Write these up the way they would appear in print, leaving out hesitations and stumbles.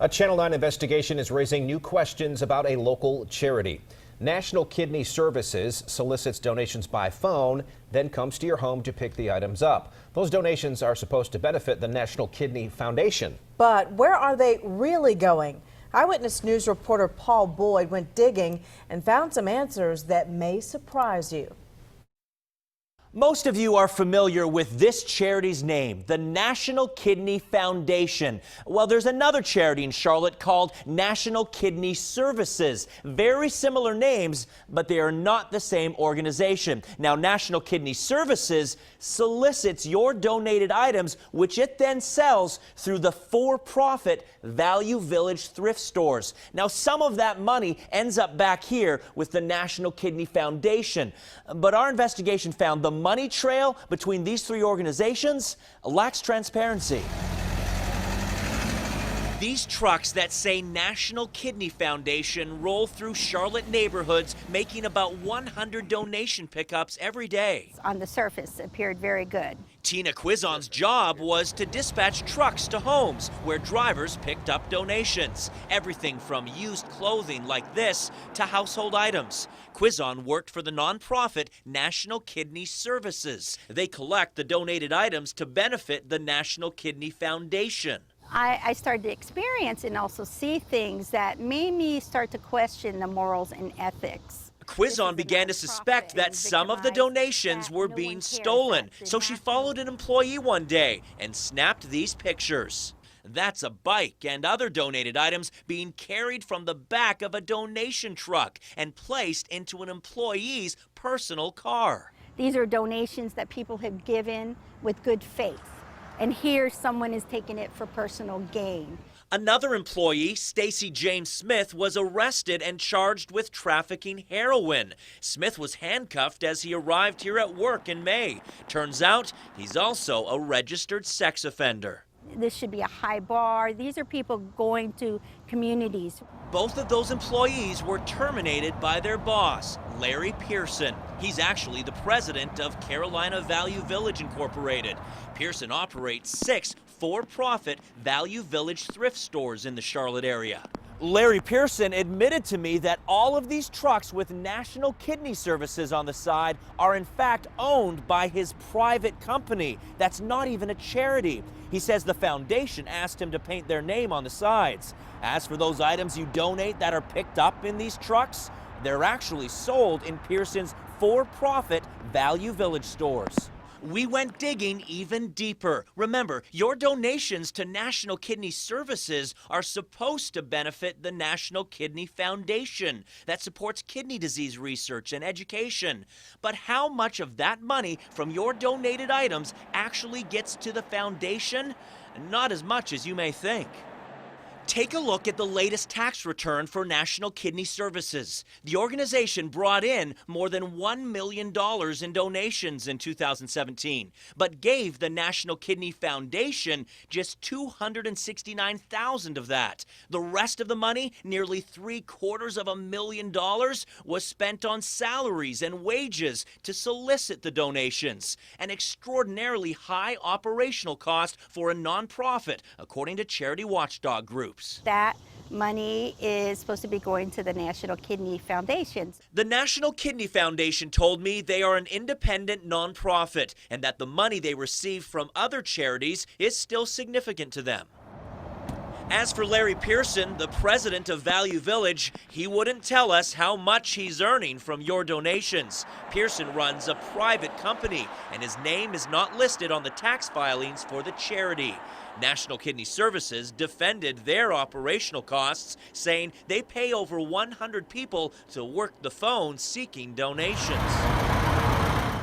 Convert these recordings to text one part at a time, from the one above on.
A Channel 9 investigation is raising new questions about a local charity. National Kidney Services solicits donations by phone, then comes to your home to pick the items up. Those donations are supposed to benefit the National Kidney Foundation. But where are they really going? Eyewitness News reporter Paul Boyd went digging and found some answers that may surprise you. Most of you are familiar with this charity's name, the National Kidney Foundation. Well, there's another charity in Charlotte called National Kidney Services. Very similar names, but they are not the same organization. Now, National Kidney Services solicits your donated items, which it then sells through the for-profit Value Village thrift stores. Now, some of that money ends up back here with the National Kidney Foundation. But our investigation found the money trail between these three organizations lacks transparency. These trucks that say National Kidney Foundation roll through Charlotte neighborhoods, making about 100 donation pickups every day. On the surface, it appeared very good. Tina Quizon's job was to dispatch trucks to homes where drivers picked up donations. Everything from used clothing like this to household items. Quizon worked for the nonprofit National Kidney Services. They collect the donated items to benefit the National Kidney Foundation. I started to experience and also see things that made me start to question the morals and ethics. Quizon began to suspect that some of the donations were being stolen, so she followed an employee one day and snapped these pictures. That's a bike and other donated items being carried from the back of a donation truck and placed into an employee's personal car. These are donations that people have given with good faith. And here someone is taking it for personal gain. Another employee, Stacy James Smith, was arrested and charged with trafficking heroin. Smith was handcuffed as he arrived here at work in May. Turns out he's also a registered sex offender. This should be a high bar. These are people going to communities. Both of those employees were terminated by their boss, Larry Pearson. He's actually the president of Carolina Value Village Incorporated. Pearson operates 6 for-profit Value Village thrift stores in the Charlotte area. Larry Pearson admitted to me that all of these trucks with National Kidney Services on the side are in fact owned by his private company. That's not even a charity. He says the foundation asked him to paint their name on the sides. As for those items you donate that are picked up in these trucks, they're actually sold in Pearson's for-profit Value Village stores. We went digging even deeper. Remember, your donations to National Kidney Services are supposed to benefit the National Kidney Foundation that supports kidney disease research and education. But how much of that money from your donated items actually gets to the foundation? Not as much as you may think. Take a look at the latest tax return for National Kidney Services. The organization brought in more than $1 million in donations in 2017, but gave the National Kidney Foundation just $269,000 of that. The rest of the money, nearly $750,000, was spent on salaries and wages to solicit the donations, an extraordinarily high operational cost for a nonprofit, according to charity watchdog groups. That money is supposed to be going to the National Kidney Foundation. The National Kidney Foundation told me they are an independent nonprofit and that the money they receive from other charities is still significant to them. As for Larry Pearson, the president of Value Village, he wouldn't tell us how much he's earning from your donations. Pearson runs a private company, and his name is not listed on the tax filings for the charity. National Kidney Services defended their operational costs, saying they pay over 100 people to work the phone seeking donations.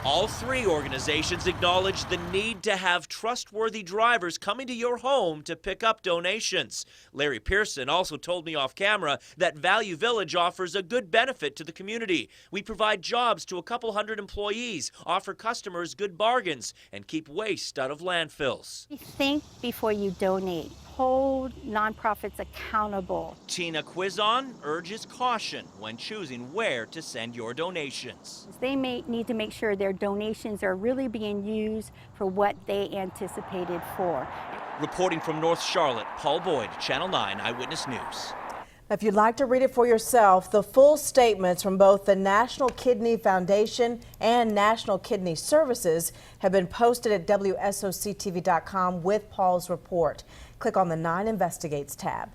All three organizations acknowledge the need to have trustworthy drivers coming to your home to pick up donations. Larry Pearson also told me off camera that Value Village offers a good benefit to the community. We provide jobs to a couple hundred employees, offer customers good bargains, and keep waste out of landfills. Think before you donate. Hold nonprofits accountable. Tina Quizon urges caution when choosing where to send your donations. They may need to make sure their donations are really being used for what they anticipated for. Reporting from North Charlotte, Paul Boyd, Channel 9 Eyewitness News. If you'd like to read it for yourself, the full statements from both the National Kidney Foundation and National Kidney Services have been posted at WSOCTV.com with Paul's report. Click on the 9 Investigates tab.